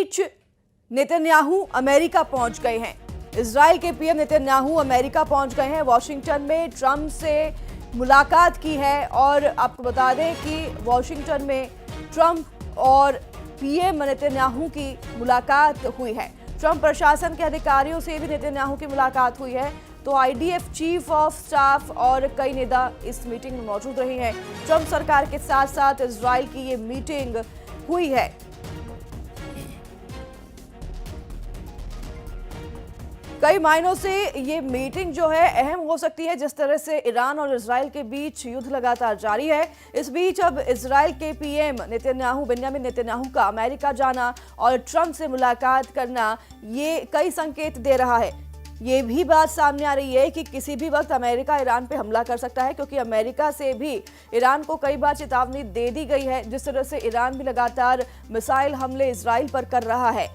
बीच Netanyahu America पहुंच गए हैं। इजराइल के पीएम नेतन्याहू अमेरिका पहुंच गए हैं। वॉशिंगटन में ट्रंप से मुलाकात की है और आपको बता दें कि वॉशिंगटन में ट्रंप और पीएम नेतन्याहू की मुलाकात हुई है। ट्रंप प्रशासन के अधिकारियों से भी नेतन्याहू की मुलाकात हुई है। तो आईडीएफ चीफ ऑफ स्टाफ और कई नेता इस मीटिंग में मौजूद रहे हैं। ट्रंप सरकार के साथ साथ इजराइल की ये मीटिंग हुई है। कई मायनों से ये मीटिंग जो है अहम हो सकती है। जिस तरह से ईरान और इजराइल के बीच युद्ध लगातार जारी है, इस बीच अब इजराइल के पीएम नेतन्याहू बेंजामिन नेतन्याहू का अमेरिका जाना और ट्रंप से मुलाकात करना ये कई संकेत दे रहा है। ये भी बात सामने आ रही है कि किसी भी वक्त अमेरिका ईरान पे हमला कर सकता है, क्योंकि अमेरिका से भी ईरान को कई बार चेतावनी दे दी गई है। जिस तरह से ईरान भी लगातार मिसाइल हमले इजराइल पर कर रहा है,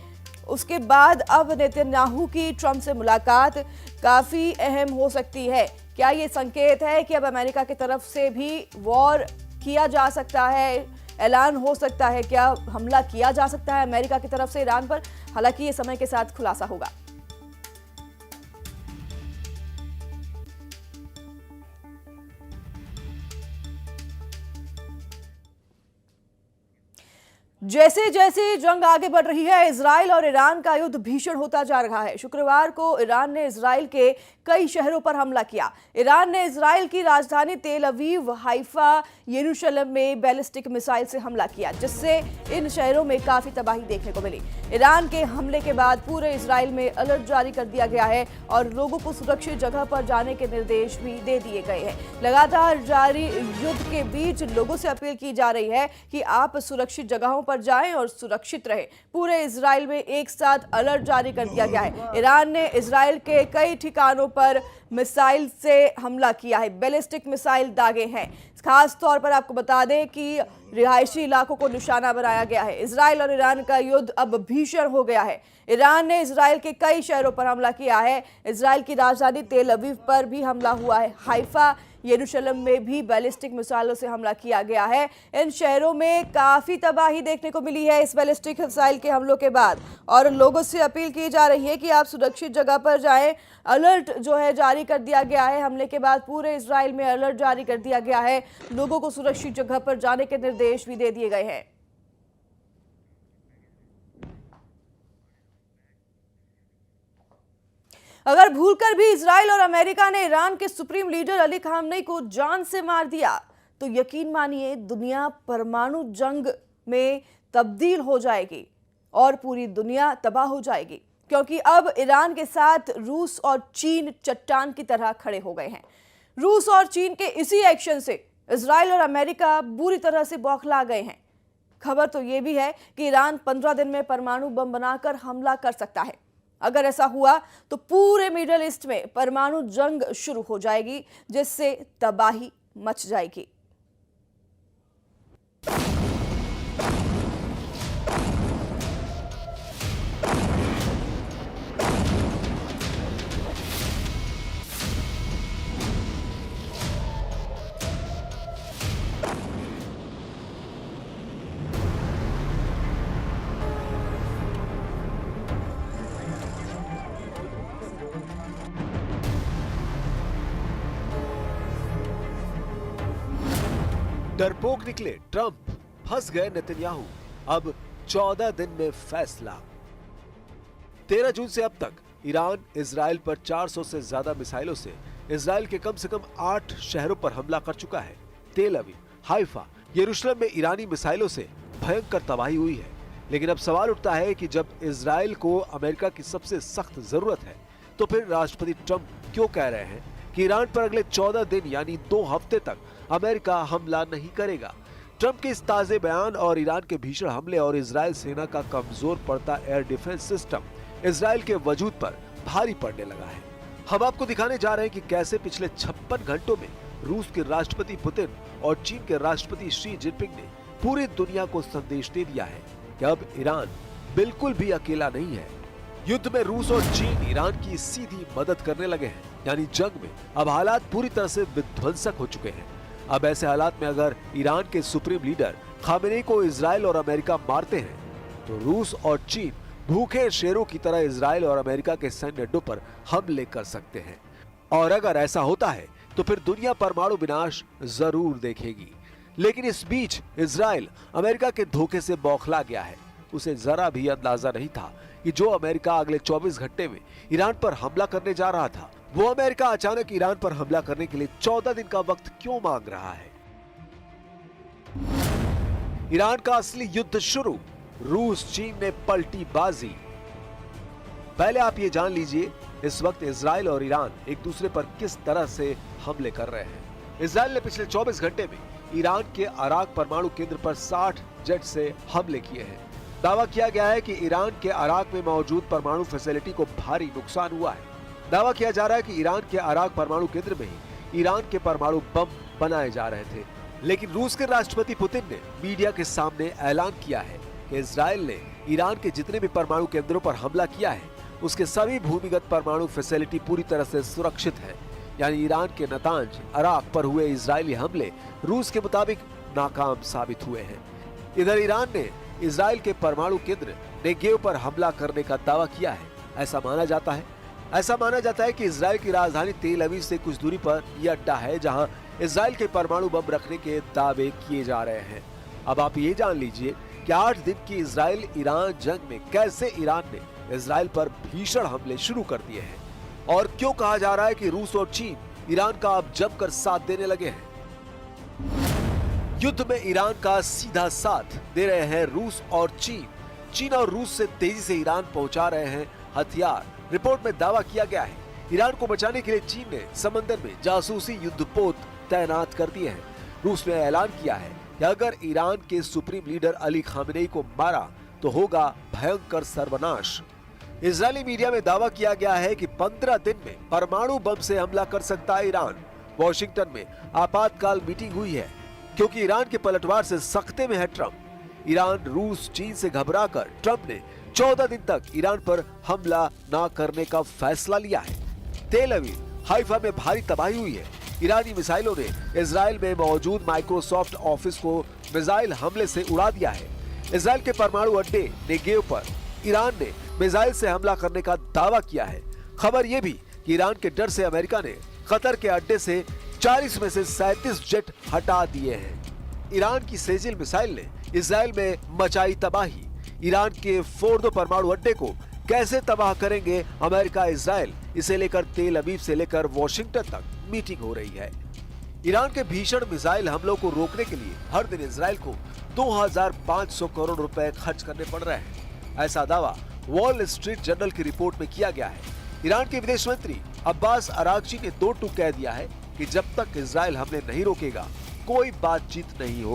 उसके बाद अब नेतन्याहू की ट्रंप से मुलाकात काफी अहम हो सकती है। क्या ये संकेत है कि अब अमेरिका की तरफ से भी वॉर किया जा सकता है, ऐलान हो सकता है, क्या हमला किया जा सकता है अमेरिका की तरफ से ईरान पर? हालांकि ये समय के साथ खुलासा होगा। जैसे जैसे जंग आगे बढ़ रही है, इजराइल और ईरान का युद्ध भीषण होता जा रहा है। शुक्रवार को ईरान ने इजराइल के कई शहरों पर हमला किया। ईरान ने इजराइल की राजधानी तेल अवीव, हाइफा, यरूशलेम में बैलिस्टिक मिसाइल से हमला किया, जिससे इन शहरों में काफी तबाही देखने को मिली। ईरान के हमले के बाद पूरे इजराइल में अलर्ट जारी कर दिया गया है और लोगों को सुरक्षित जगह पर जाने के निर्देश भी दे दिए गए हैं। लगातार जारी युद्ध के बीच लोगों से अपील की जा रही है कि आप सुरक्षित जगहों पर जाएं और सुरक्षित रहें। पूरे इजराइल में एक साथ अलर्ट जारी कर दिया गया है। ईरान ने इजराइल के कई ठिकानों पर मिसाइल से हमला किया है, बैलिस्टिक मिसाइल दागे हैं। खास तौर पर आपको बता दें कि रिहायशी इलाकों को निशाना बनाया गया है। इजराइल और ईरान का युद्ध अब भीषण हो गया है। ईरान ने इजराइल के कई शहरों पर हमला किया है। इजराइल की राजधानी तेल अवीव पर भी हमला हुआ है। हाइफा, यरूशलेम में भी बैलिस्टिक मिसाइलों से हमला किया गया है। इन शहरों में काफी तबाही देखने को मिली है इस बैलिस्टिक मिसाइल के हमलों के बाद, और लोगों से अपील की जा रही है कि आप सुरक्षित जगह पर जाएं। अलर्ट जो है जारी कर दिया गया है। हमले के बाद पूरे इजराइल में अलर्ट जारी कर दिया गया है। लोगों को सुरक्षित जगह पर जाने के निर्देश भी दे दिए गए हैं। अगर भूलकर भी इजराइल और अमेरिका ने ईरान के सुप्रीम लीडर अली खामनेई को जान से मार दिया, तो यकीन मानिए दुनिया परमाणु जंग में तब्दील हो जाएगी और पूरी दुनिया तबाह हो जाएगी, क्योंकि अब ईरान के साथ रूस और चीन चट्टान की तरह खड़े हो गए हैं। रूस और चीन के इसी एक्शन से इजराइल और अमेरिका बुरी तरह से बौखला गए हैं। खबर तो यह भी है कि ईरान 15 दिन में परमाणु बम बनाकर हमला कर सकता है। अगर ऐसा हुआ तो पूरे मिडिल ईस्ट में परमाणु जंग शुरू हो जाएगी, जिससे तबाही मच जाएगी। डरपोक निकले ट्रंप, फंस गए नेतन्याहू। अब 14 दिन में फैसला। 13 जून से अब तक ईरान इजराइल पर 400 से ज्यादा मिसाइलों से इजराइल के कम से कम 8 शहरों पर हमला कर चुका है। तेल अवीव, हाइफा, यरूशलेम में ईरानी मिसाइलों से भयंकर तबाही हुई है। लेकिन अब सवाल उठता है कि जब इजराइल को अमेरिका की सबसे सख्त जरूरत है, तो फिर राष्ट्रपति ट्रंप क्यों कह रहे हैं कि ईरान पर अगले 14 दिन यानी 2 हफ्ते तक अमेरिका हमला नहीं करेगा। ट्रंप के इस ताजे बयान और ईरान के भीषण हमले और इजराइल सेना का कमजोर पड़ता एयर डिफेंस सिस्टम इजराइल के वजूद पर भारी पड़ने लगा है। हम आपको दिखाने जा रहे हैं कि कैसे पिछले 56 घंटों में रूस के राष्ट्रपति पुतिन और चीन के राष्ट्रपति शी जिनपिंग ने पूरी दुनिया को संदेश दे दिया है कि अब ईरान बिल्कुल भी अकेला नहीं है। युद्ध में रूस और चीन ईरान की सीधी मदद करने लगे हैं, यानी जंग में अब हालात पूरी तरह से विध्वंसक हो चुके हैं। अब ऐसे हालात में अगर ईरान के सुप्रीम लीडर खामेनेई को इजराइल और अमेरिका मारते हैं, तो रूस और चीन भूखे शेरों की तरह इजराइल और अमेरिका के सैन्य अड्डों पर हमले कर सकते हैं। और अगर ऐसा होता है तो फिर दुनिया परमाणु विनाश जरूर देखेगी। लेकिन इस बीच इजराइल अमेरिका के धोखे से बौखला गया है। उसे जरा भी अंदाजा नहीं था कि जो अमेरिका अगले 24 घंटे में ईरान पर हमला करने जा रहा था, वो अमेरिका अचानक ईरान पर हमला करने के लिए 14 दिन का वक्त क्यों मांग रहा है। ईरान का असली युद्ध शुरू, रूस चीन ने पलटी बाजी। पहले आप ये जान लीजिए इस वक्त इजराइल और ईरान एक दूसरे पर किस तरह से हमले कर रहे हैं। इजराइल ने पिछले 24 घंटे में ईरान के अराक परमाणु केंद्र पर 60 जेट से हमले किए हैं। दावा किया गया है कि ईरान के अराक में मौजूद परमाणु फैसिलिटी को भारी नुकसान हुआ है। दावा किया जा रहा है कि ईरान के अराक परमाणु केंद्र में ही ईरान के परमाणु बम बनाए जा रहे थे। लेकिन रूस के राष्ट्रपति पुतिन ने मीडिया के सामने ऐलान किया है कि इजराइल ने ईरान के जितने भी परमाणु केंद्रों पर हमला किया है, उसके सभी भूमिगत परमाणु फैसिलिटी पूरी तरह से सुरक्षित है। यानी ईरान के नतांज अराक पर हुए इजरायली हमले रूस के मुताबिक नाकाम साबित हुए हैं। इधर ईरान ने इजराइल के परमाणु केंद्र नेगेव पर हमला करने का दावा किया है। ऐसा माना जाता है कि इजराइल की राजधानी तेल अवीव से कुछ दूरी पर यह अड्डा है जहां इजराइल के परमाणु बम रखने के दावे किए जा रहे हैं। अब आप ये जान लीजिए कि 8 दिन की इजराइल ईरान जंग में कैसे ईरान ने इजराइल पर भीषण हमले शुरू कर दिए हैं और क्यों कहा जा रहा है कि रूस और चीन ईरान का अब जमकर साथ देने लगे हैं। युद्ध में ईरान का सीधा साथ दे रहे हैं रूस और चीन। चीन और रूस से तेजी से ईरान पहुंचा रहे हैं हथियार। रिपोर्ट में दावा किया गया है ईरान को बचाने के लिए चीन ने समंदर में जासूसी युद्धपोत तैनात कर दिए हैं। रूस ने ऐलान किया है कि अगर ईरान के सुप्रीम लीडर अली खामेनेई को मारा तो होगा भयंकर सर्वनाश। इजरायली मीडिया में दावा किया गया है कि 15 दिन में परमाणु बम से हमला कर सकता है ईरान। वॉशिंगटन में आपातकाल मीटिंग हुई है क्योंकि ईरान के पलटवार से सख्ते में है ट्रंप। ईरान, रूस, चीन से घबराकर ट्रंप ने 14 दिन तक ईरान पर हमला न करने का फैसला लिया है। तेल अवीव, हाइफा में भारी तबाही हुई है। ईरानी मिसाइलों ने इजराइल में मौजूद माइक्रोसॉफ्ट ऑफिस को मिसाइल हमले से उड़ा दिया है। इजराइल के परमाणु अड्डे नेगेव पर ईरान ने मिसाइल से हमला करने का दावा किया है। खबर यह भी कि ईरान के डर से अमेरिका ने कतर के अड्डे से 40 में से 37 जेट हटा दिए हैं। ईरान की सेजिल मिसाइल ने इजराइल में मचाई तबाही। ईरान के फोर्दो परमाणु अड्डे को कैसे तबाह करेंगे अमेरिका इजराइल, इसे लेकर तेल अवीव से लेकर वॉशिंगटन तक मीटिंग हो रही है। ईरान के भीषण मिसाइल हमलों को रोकने के लिए हर दिन इजराइल को 2500 करोड़ रुपए खर्च करने पड़ रहे हैं। ऐसा दावा वॉल स्ट्रीट जर्नल की रिपोर्ट में किया गया है। ईरान के विदेश मंत्री अब्बास अरागची ने 2 टूक कह दिया है कि जब तक इजराइल हमले नहीं रोकेगा कोई बातचीत नहीं होगी।